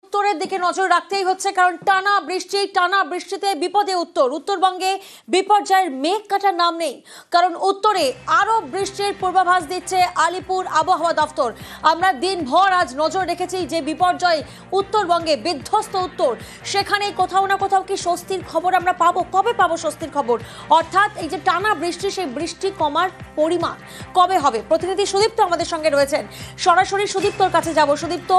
উত্তরের দিকে নজর রাখতেই হচ্ছে, কারণ টানা বৃষ্টিতে বিপদে উত্তরবঙ্গে বিপর্যয়ের মেঘ কাটার নাম নেই। কারণ উত্তরে আরো বৃষ্টির পূর্বাভাস দিচ্ছে আলিপুর আবহাওয়া দফতর। আমরা দিনভর আজ নজর রেখেছি যে বিপর্যয় উত্তরবঙ্গে, বিধ্বস্ত উত্তর, সেখানে কোথাও না কোথাও কি স্বস্তির খবর আমরা পাবো? কবে পাবো স্বস্তির খবর? অর্থাৎ এই যে টানা বৃষ্টি, সেই বৃষ্টি কমার পরিমাণ কবে হবে? প্রতিনিধি সুদীপ্ত আমাদের সঙ্গে রয়েছেন, সরাসরি সুদীপ্তর কাছে যাব। সুদীপ্ত,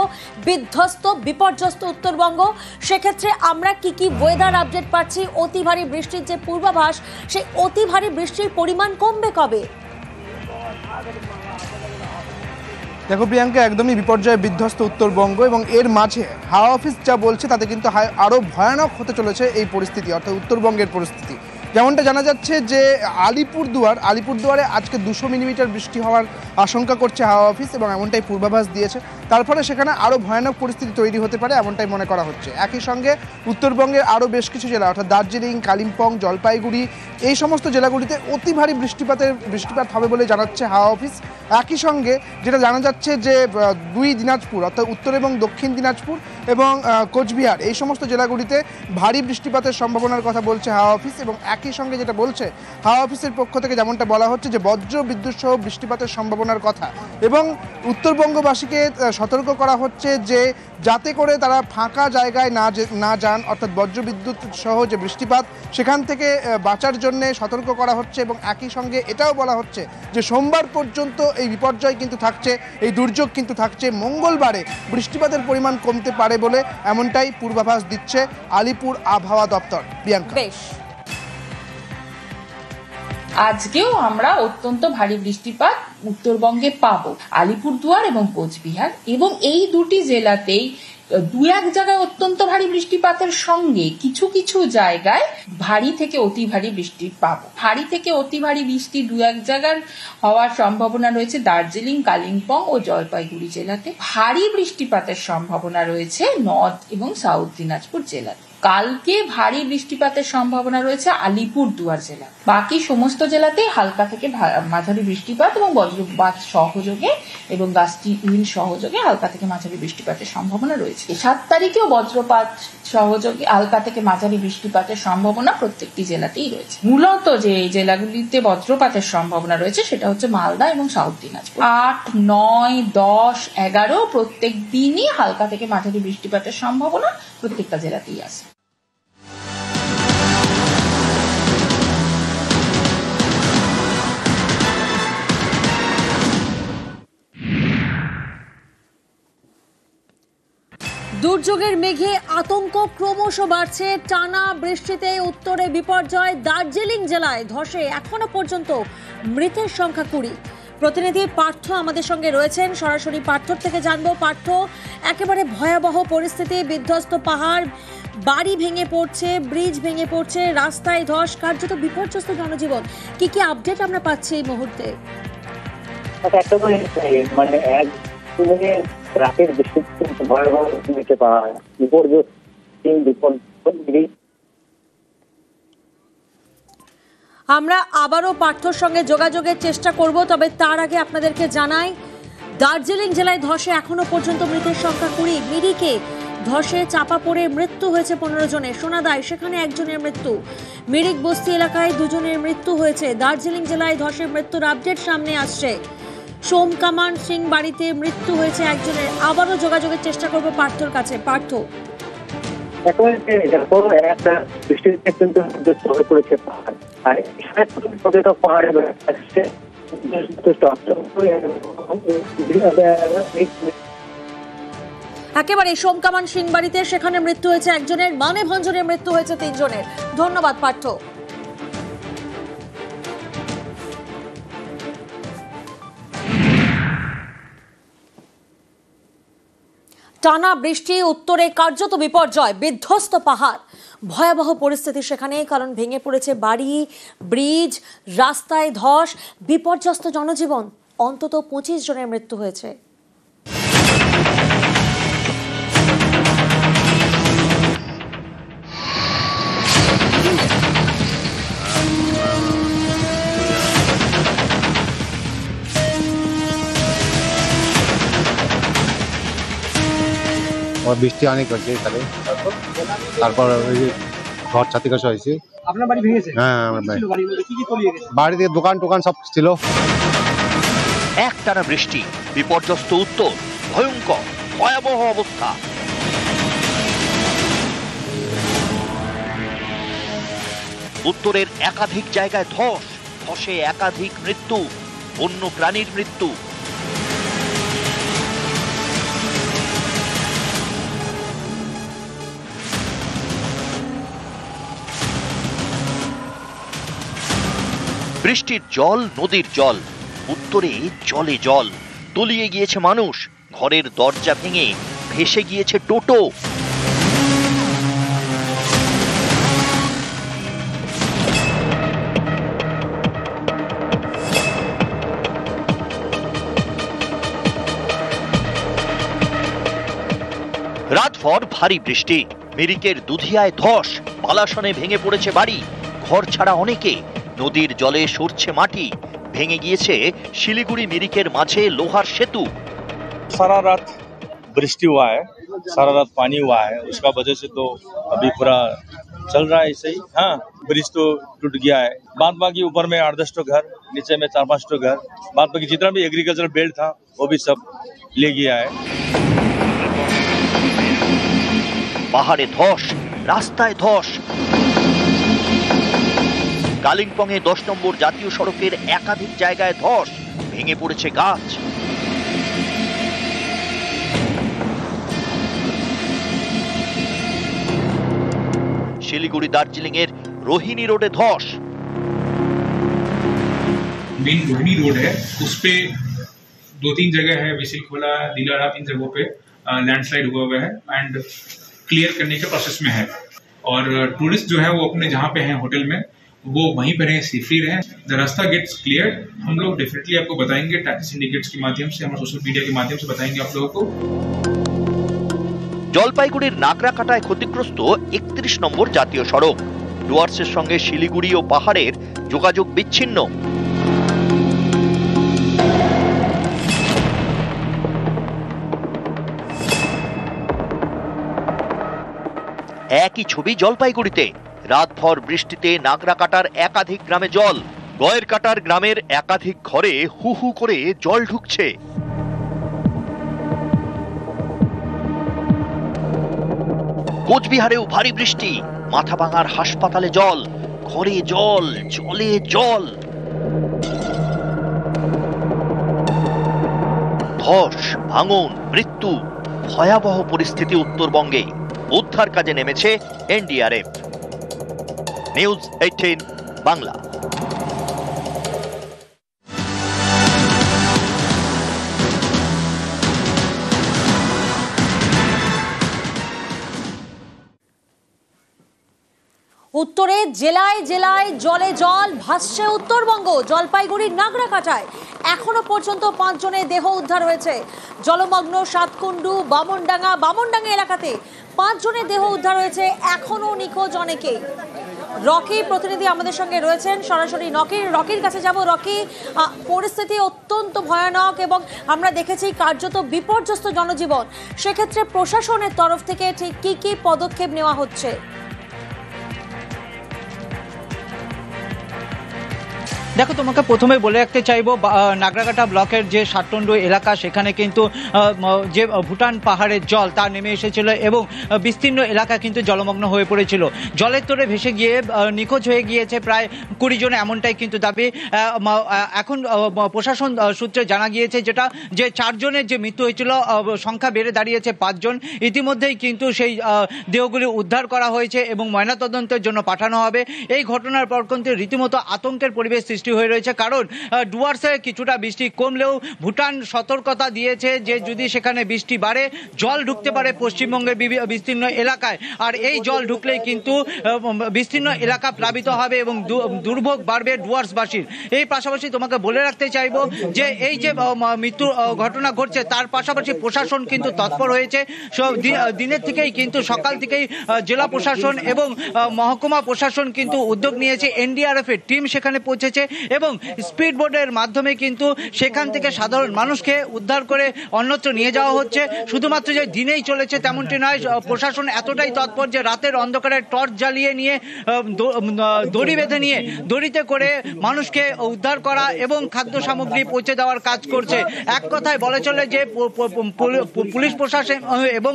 বিধ্বস্ত বিপর্যস্ত উত্তরবঙ্গ, সেক্ষেত্রে আমরা কি ওয়েদার আপডেট পাচ্ছি? অতি ভারী বৃষ্টির যে পূর্বাভাস, সেই অতি ভারী বৃষ্টির পরিমাণ কমবে কবে? দেখো প্রিয়াঙ্কা, একদমই বিপর্যয়ে বিধ্বস্ত উত্তরবঙ্গ এবং এর মাঝে হাওয়া অফিস যা বলছে তাতে কিন্তু আরও ভয়ানক হতে চলেছে এই পরিস্থিতি, অর্থাৎ উত্তরবঙ্গের পরিস্থিতি। যেমনটা জানা যাচ্ছে যে আলিপুরদুয়ারে আজকে 200 মিলিমিটার বৃষ্টি হওয়ার আশঙ্কা করছে হাওয়া অফিস এবং এমনটাই পূর্বাভাস দিয়েছে। তারপরে সেখানে আরও ভয়ানক পরিস্থিতি তৈরি হতে পারে এমনটাই মনে করা হচ্ছে। একই সঙ্গে উত্তরবঙ্গের আরও বেশ কিছু জেলা, অর্থাৎ দার্জিলিং, কালিম্পং, জলপাইগুড়ি, এই সমস্ত জেলাগুলিতে অতি ভারী বৃষ্টিপাত হবে বলে জানাচ্ছে হাওয়া অফিস। একই সঙ্গে যেটা জানা যাচ্ছে যে 2 দিনাজপুর, অর্থাৎ উত্তর এবং দক্ষিণ দিনাজপুর এবং কোচবিহার, এই সমস্ত জেলাগুলিতে ভারী বৃষ্টিপাতের সম্ভাবনার কথা বলছে হাওয়া অফিস। এবং একই সঙ্গে যেটা বলছে হাওয়া অফিসের পক্ষ থেকে, যেমনটা বলা হচ্ছে যে বজ্র বিদ্যুৎ সহ বৃষ্টিপাতের সম্ভাবনার কথা, এবং উত্তরবঙ্গবাসীকে সতর্ক করা হচ্ছে যে যাতে করে তারা ফাঁকা জায়গায় না যান, অর্থাৎ বজ্র বিদ্যুৎ সহ যে বৃষ্টিপাত, সেখান থেকে বাঁচার জন্য সতর্ক করা হচ্ছে। এবং একই সঙ্গে এটাও বলা হচ্ছে যে সোমবার পর্যন্ত এই বিপর্যয় কিন্তু থাকছে, এই দুর্যোগ কিন্তু থাকছে। মঙ্গলবারে বৃষ্টিপাতের পরিমাণ কমতে পারে বলে এমনটাই পূর্বাভাস দিচ্ছে আলিপুর আবহাওয়া দপ্তর। প্রিয়াঙ্কা, আজকেও আমরা অত্যন্ত ভারী বৃষ্টিপাত উত্তরবঙ্গে পাবো, আলিপুরদুয়ার এবং কোচবিহার, এবং এই দুটি জেলাতেই 2-1 জায়গায় অত্যন্ত ভারী বৃষ্টিপাতের সঙ্গে কিছু কিছু জায়গায় ভারী থেকে অতি ভারী বৃষ্টি পাবো। ভারী থেকে অতি ভারী বৃষ্টি 2-1 জায়গার হওয়ার সম্ভাবনা রয়েছে দার্জিলিং, কালিম্পং ও জলপাইগুড়ি জেলাতে। ভারী বৃষ্টিপাতের সম্ভাবনা রয়েছে নর্থ এবং সাউথ দিনাজপুর জেলাতে। কালকে ভারী বৃষ্টিপাতের সম্ভাবনা রয়েছে আলিপুরদুয়ার জেলা। বাকি সমস্ত জেলাতেই হালকা থেকে মাঝারি বৃষ্টিপাত এবং বজ্রপাত সহযোগে এবং গাস্টি উইন্ড সহযোগে হালকা থেকে মাঝারি বৃষ্টিপাতের সম্ভাবনা রয়েছে। 7 তারিখেও বজ্রপাত সহযোগে হালকা থেকে মাঝারি বৃষ্টিপাতের সম্ভাবনা প্রত্যেকটি জেলাতেই রয়েছে। মূলত যে জেলাগুলিতে বজ্রপাতের সম্ভাবনা রয়েছে সেটা হচ্ছে মালদা এবং সাউথ দিনাজপুর। 8, 9, 10, 11 প্রত্যেক দিনই হালকা থেকে মাঝারি বৃষ্টিপাতের সম্ভাবনা প্রত্যেকটা জেলাতেই আছে। দুর্যোগের মেঘে আতঙ্ক ক্রমশ বাড়ছে। টানা বৃষ্টিতে উত্তরে বিপর্যয়। দার্জিলিং জেলায় ধসে এখনো পর্যন্ত মৃতের সংখ্যা 20। প্রতিনিধি পার্থ আমাদের সঙ্গে রয়েছেন, সরাসরি পার্থর থেকে জানবো। পার্থ, একেবারে ভয়াবহ পরিস্থিতি, বিধ্বস্ত পাহাড়, বাড়ি ভেঙে পড়ছে, ব্রিজ ভেঙে পড়ছে, রাস্তায় ধস, কার্যত বিপর্যস্ত জনজীবন। কি আপডেট আমরা পাচ্ছি এই মুহূর্তে? রাতের বৃষ্টিতে ভয়াবহ দেখতে পাওয়া হয়। আমরা আবারও পার্থর সঙ্গে যোগাযোগের চেষ্টা করব, তবে তার আগে আপনাদেরকে জানাই, দার্জিলিং জেলায় ধসে এখনো পর্যন্ত মৃতের সংখ্যা 20। মিরিকে ধসে চাপা পড়ে মৃত্যু হয়েছে 15 জনের। সোনাদায় সেখানে 1 জনের মৃত্যু। মিরিক বস্তি এলাকায় 2 জনের মৃত্যু হয়েছে। দার্জিলিং জেলায় ধসে মৃত্যুর আপডেট সামনে আসছে। সোমকামান সিং বাড়িতে মৃত্যু হয়েছে 1 জনের। আবারও যোগাযোগের চেষ্টা করব পার্থর কাছে। পার্থ, একেবারে সোমকামান সিং বাড়িতে সেখানে মৃত্যু হয়েছে 1 জনের, মানে ভঞ্জনের মৃত্যু হয়েছে 3 জনের। ধন্যবাদ পার্থ। টানা বৃষ্টি, উত্তরে কার্যত বিপর্যয়, বিধ্বস্ত পাহাড়, ভয়াবহ পরিস্থিতি সেখানে, কারণ ভেঙে পড়েছে বাড়ি, ব্রিজ, রাস্তায় ধস, বিপর্যস্ত জনজীবন। অন্তত 25 জনের মৃত্যু হয়েছে। বৃষ্টি অনেক হয়েছে তাহলে তারপর ওই যে ঘর ছাতিকাশ হয়েছে। আপনার বাড়ি ভেঙেছে? হ্যাঁ, আমার বাড়ি। কি কি তলিয়ে গেছে? বাড়িতে দোকান টোকান সব ছিল। একটানা বৃষ্টি, বিপর্যস্ত উত্তর, ভয়ঙ্কর ভয়াবহ অবস্থা। উত্তরের একাধিক জায়গায় ধস, ধসে একাধিক মৃত্যু, বন্য প্রাণীর মৃত্যু। বৃষ্টির জল, নদীর জল, উত্তরে জলে জল, তলিয়ে গিয়েছে মানুষ, ঘরের দরজা ভেঙে ভেসে গিয়েছে টোটো। রাতভর ভারী বৃষ্টি, মিরিকের দুধিয়ায় ধস, বালাসনে ভেঙে পড়েছে বাড়ি, ঘর ছাড়া অনেকে, নদীর জলে সরছে মাটি, ভেঙে গিয়েছে শিলিগুড়ি মিরিকের মাঝে লোহার সেতু। सारा रात वृष्टि हुआ है, सारा रात पानी हुआ है, उसका वजह से तो अभी पूरा चल रहा है ऐसे ही। हाँ, ब्रिज तो टूट गया है, बाद बाकी ऊपर में 8-10 घर, नीचे में 4-5 घर, बाद बाकी जितना भी एग्रीकल्चर बेल्ट था वो भी सब ले गया है। পাহাড়ে ধস, রাস্তায় ধস। কালিম্পংয়ে 10 নম্বর জাতীয় সড়কের একাধিক জায়গায় ধস, ভেঙে পড়েছে গাছ। শিলিগুড়ি দার্জিলিং এর রোহিणी रोडे धस। मेन रोहिणी रोड है, उस पे 2-3 जगह है, विसिल खोला, दिलारा, 3 जगहों पे लैंडस्लाइड हुआ है एंड क्लियर करने के प्रोसेस में है। और टूरिस्ट जो है वो अपने जहाँ पे हैं होटल में वो वहीं पर रहें, सेफली रहें। द रास्ता गेट्स क्लियर, हम लोग डेफिनेटली आपको बताएंगे, टैक्सी सिंडिकेट्स के माध्यम से, हमारे सोशल मीडिया के माध्यम से बताएंगे आप लोगों को। জলপাইগুড়ির নাগরাকাটায় ক্ষতিগ্রস্ত 31 নম্বর জাতীয় সড়ক, ডুয়ার্সের সঙ্গে শিলিগুড়ি ও পাহাড়ের যোগাযোগ বিচ্ছিন্ন। একই ছবি জলপাইগুড়িতে, রাতভর বৃষ্টিতে নাগরাকাটার একাধিক গ্রামে জল, গয়েরকাটার গ্রামের একাধিক ঘরে হু হু করে জল ঢুকছে। কোচবিহারেও ভারী বৃষ্টি, মাথাভাঙার হাসপাতালে জল, ঘরে জল, জলে জল। ধস, ভাঙন, মৃত্যু, ভয়াবহ পরিস্থিতি উত্তরবঙ্গে। উদ্ধার কাজে নেমেছে এনডিআরএফ। নিউজ 18 বাংলা। উত্তরে জেলায় জেলায় জলে জল, ভাসছে উত্তরবঙ্গ। জলপাইগুড়ির নাগরাকাটায় এখনো পর্যন্ত 5 জনের দেহ উদ্ধার হয়েছে। জলমগ্ন সাতকুন্ডু, বামনডাঙ্গা এলাকাতে 5 জনের দেহ উদ্ধার হয়েছে, এখনো নিখোঁজ অনেকে। রকি প্রতিনিধি আমাদের সঙ্গে রয়েছেন, সরাসরি রকির কাছে যাব। রকি, পরিস্থিতি অত্যন্ত ভয়ানক এবং আমরা দেখেছি কার্যত বিপর্যস্ত জনজীবন। সেক্ষেত্রে প্রশাসনের তরফ থেকে ঠিক কি কি পদক্ষেপ নেওয়া হচ্ছে? দেখো, তোমাকে প্রথমে বলে রাখতে চাইবো, নাগরাকাটা ব্লকের যে সাতটন্ডু এলাকা, সেখানে কিন্তু যে ভুটান পাহাড়ের জল তা নেমে এসেছিল এবং বিস্তীর্ণ এলাকা কিন্তু জলমগ্ন হয়ে পড়েছিল। জলের তোরে ভেসে গিয়ে নিখোঁজ হয়ে গিয়েছে প্রায় 20 জন, এমনটাই কিন্তু দাবি। এখন প্রশাসন সূত্রে জানা গিয়েছে যে 4 জনের যে মৃত্যু হয়েছিল, সংখ্যা বেড়ে দাঁড়িয়েছে 5 জন। ইতিমধ্যেই কিন্তু সেই দেহগুলি উদ্ধার করা হয়েছে এবং ময়নাতদন্তের জন্য পাঠানো হবে। এই ঘটনার পর কিন্তু রীতিমতো আতঙ্কের পরিবেশ সৃষ্টি হয়ে রয়েছে, কারণ ডুয়ার্সে কিছুটা বৃষ্টি কমলেও ভুটান সতর্কতা দিয়েছে যে যদি সেখানে বৃষ্টি বাড়ে, জল ঢুকতে পারে পশ্চিমবঙ্গের বিস্তীর্ণ এলাকায়। আর এই জল ঢুকলেই কিন্তু বিস্তীর্ণ এলাকা প্লাবিত হবে এবং দুর্ভোগ বাড়বে ডুয়ার্সবাসীর। এই পাশাপাশি তোমাকে বলে রাখতে চাইবো যে এই যে মৃত্যু ঘটনা ঘটছে, তার পাশাপাশি প্রশাসন কিন্তু তৎপর হয়েছে। দিনের থেকেই কিন্তু সকাল থেকেই জেলা প্রশাসন এবং মহকুমা প্রশাসন কিন্তু উদ্যোগ নিয়েছে। এনডিআরএফ এর টিম সেখানে পৌঁছেছে এবং স্পিড বোটের মাধ্যমে কিন্তু সেখান থেকে সাধারণ মানুষকে উদ্ধার করে অন্যত্র নিয়ে যাওয়া হচ্ছে। শুধুমাত্র যে দিনেই চলেছে তেমনটি নয়, প্রশাসন এতটাই তৎপর যে রাতের অন্ধকারে টর্চ জ্বালিয়ে নিয়ে দড়ি বেঁধে নিয়ে দড়িতে করে মানুষকে উদ্ধার করা এবং খাদ্য সামগ্রী পৌঁছে দেওয়ার কাজ করছে। এক কথায় বলা চলে যে পুলিশ প্রশাসন এবং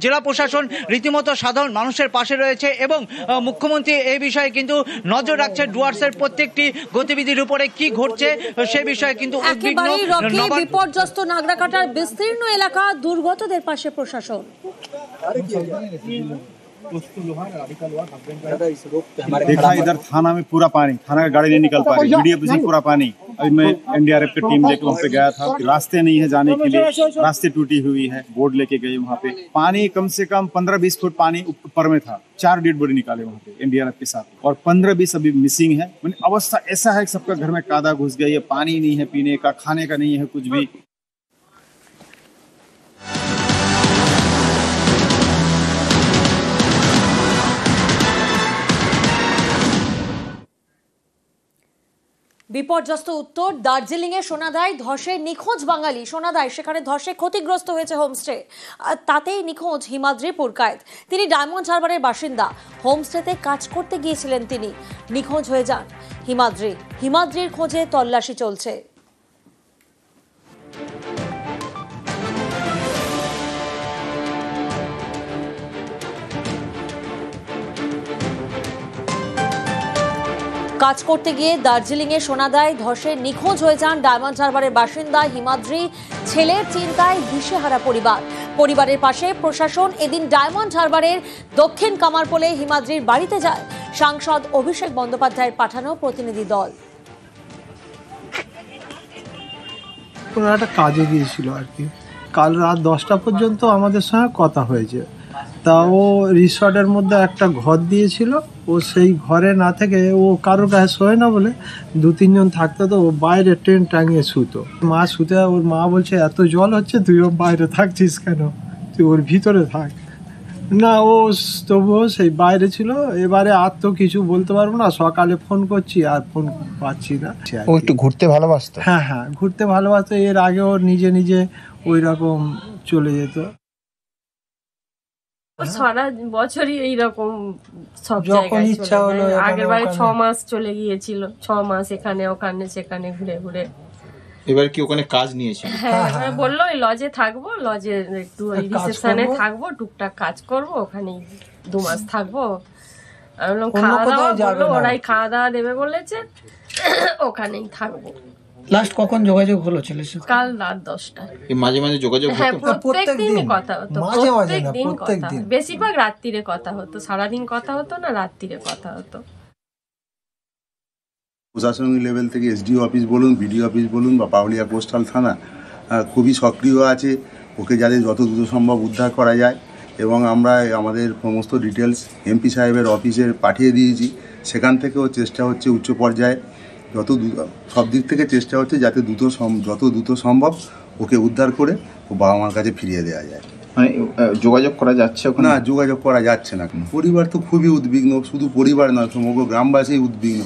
জেলা প্রশাসন রীতিমতো সাধারণ মানুষের পাশে রয়েছে এবং মুখ্যমন্ত্রী এই বিষয়ে কিন্তু নজর রাখছে ডুয়ার্সের প্রত্যেকটি গতিবিধির উপরে কি ঘটছে সে বিষয়ে কিন্তু একেবারেই রকি, বিপর্যস্ত নাগরাকাটার বিস্তীর্ণ এলাকা, দুর্গতদের পাশে প্রশাসন। देखा इधर थाना में पूरा पानी, थाना का गाड़ी नहीं निकल पा रही, बीडीओ पूरा पानी। अभी मैं एनडीआरएफ की टीम लेके वहाँ पे गया था, रास्ते नहीं है जाने के लिए, रास्ते टूटी हुई है, बोर्ड लेके गए वहाँ पे। पानी कम से कम 15-20 फुट पानी ऊपर में था। 4 डेड बॉडी निकाले वहाँ पे एनडीआरएफ के साथ और 15-20 अभी मिसिंग है। अवस्था ऐसा है कि सबका घर में कादा घुस गया, ये पानी नहीं है पीने का, खाने का नहीं है कुछ भी। বিপর্যস্ত উত্তর দার্জিলিং এ সোনাদায় ধসে নিখোঁজ বাঙালি। সোনাদায় সেখানে ধসে ক্ষতিগ্রস্ত হয়েছে হোমস্টে, তাতেই নিখোঁজ হিমাদ্রি পুরকায়েত। তিনি ডায়মন্ড হারবারের বাসিন্দা, হোমস্টেতে কাজ করতে গিয়েছিলেন, তিনি নিখোঁজ হয়ে যান। হিমাদ্রির খোঁজে তল্লাশি চলছে। কাজ করতে গিয়ে দার্জিলিং এ সোনাদায় ধসে নিখোঁজ হয়ে যান ডায়মন্ড হারবারের বাসিন্দা হিমাদ্রি। ছেলের চিন্তায় দিশেহারা পরিবারের পাশে প্রশাসন। এদিন ডায়মন্ড হারবারের দক্ষিণ কামারপোলে হিমাদ্রির বাড়িতে যায় সাংসদ অভিষেক বন্দ্যোপাধ্যায়ের পাঠানো প্রতিনিধি দল। একটা কাজে গিয়েছিল আর কি, কাল রাত 10টা পর্যন্ত আমাদের সঙ্গে কথা হয়েছে। তা ও রিসর্টের মধ্যে একটা ঘর দিয়েছিল, ও সেই ঘরে না থেকে ও কারোর গায়ে শোয় না বলে 2-3 জন থাকতো, তো ও বাইরে ট্রেন টাঙিয়ে শুতো। মা শুতে, ওর মা বলছে এত জল হচ্ছে তুইও বাইরে থাকছিস কেন, তুই ওর ভিতরে থাক না। ও তবুও সেই বাইরে ছিল। এবারে আর তো কিছু বলতে পারবো না, সকালে ফোন করছি আর ফোন পাচ্ছি না। ও একটু ঘুরতে ভালোবাসতো? হ্যাঁ, ঘুরতে ভালোবাসতো। এর আগে ওর নিজে ওই রকম চলে যেত। সারা বছরই এইরকম সব জায়গায় ইচ্ছা হলো। আগের বারে 6 মাস চলে গিয়েছিল, 6 মাস এখানে ওখানে সেখানে ঘুরে ঘুরে। এবার কি ওখানে কাজ নিয়েছিল? হ্যাঁ, বললো ওই লজে থাকবো, লজে একটু ওই রিসেপশনে থাকবো, টুকটাক কাজ করবো, ওখানে 2 মাস থাকবো। আমি বললাম খাওয়া দাওয়া, বললো ওরাই খাওয়া দাওয়া দেবে বলেছে, ওখানেই থাকবো। লাস্ট কখন যোগাযোগ হলো ছেলের সাথে? কাল রাত 10টায়। মাঝে মাঝে যোগাযোগ হতো? হ্যাঁ, প্রত্যেকদিনই কথা হতো, প্রত্যেকদিন কথা, বেশিরভাগ রাত্রিরে কথা হতো, সারাদিন কথা হতো না, রাত্রিরে কথা হতো। প্রশাসনিক লেভেল থেকে এসডিও অফিস বলুন, বিডিও অফিস বলুন বা পাউলিয়া কোস্টাল থানা খুবই সক্রিয় আছে। ওকে যাতে যত দ্রুত সম্ভব উদ্ধার করা যায় এবং আমরা আমাদের সমস্ত ডিটেলস এমপি সাহেবের অফিসে পাঠিয়ে দিয়েছি। সেখান থেকেও চেষ্টা হচ্ছে উচ্চ পর্যায়ে সব দিক থেকে চেষ্টা হচ্ছে যাতে যত দ্রুত সম্ভব ওকে উদ্ধার করে ও বাবা মার কাছে ফিরিয়ে দেওয়া যায়। মানে যোগাযোগ করা যাচ্ছে ওখানে? না, যোগাযোগ করা যাচ্ছে না। পরিবার তো খুবই উদ্বিগ্ন, শুধু পরিবার নয় সমগ্র গ্রামবাসী উদ্বিগ্ন।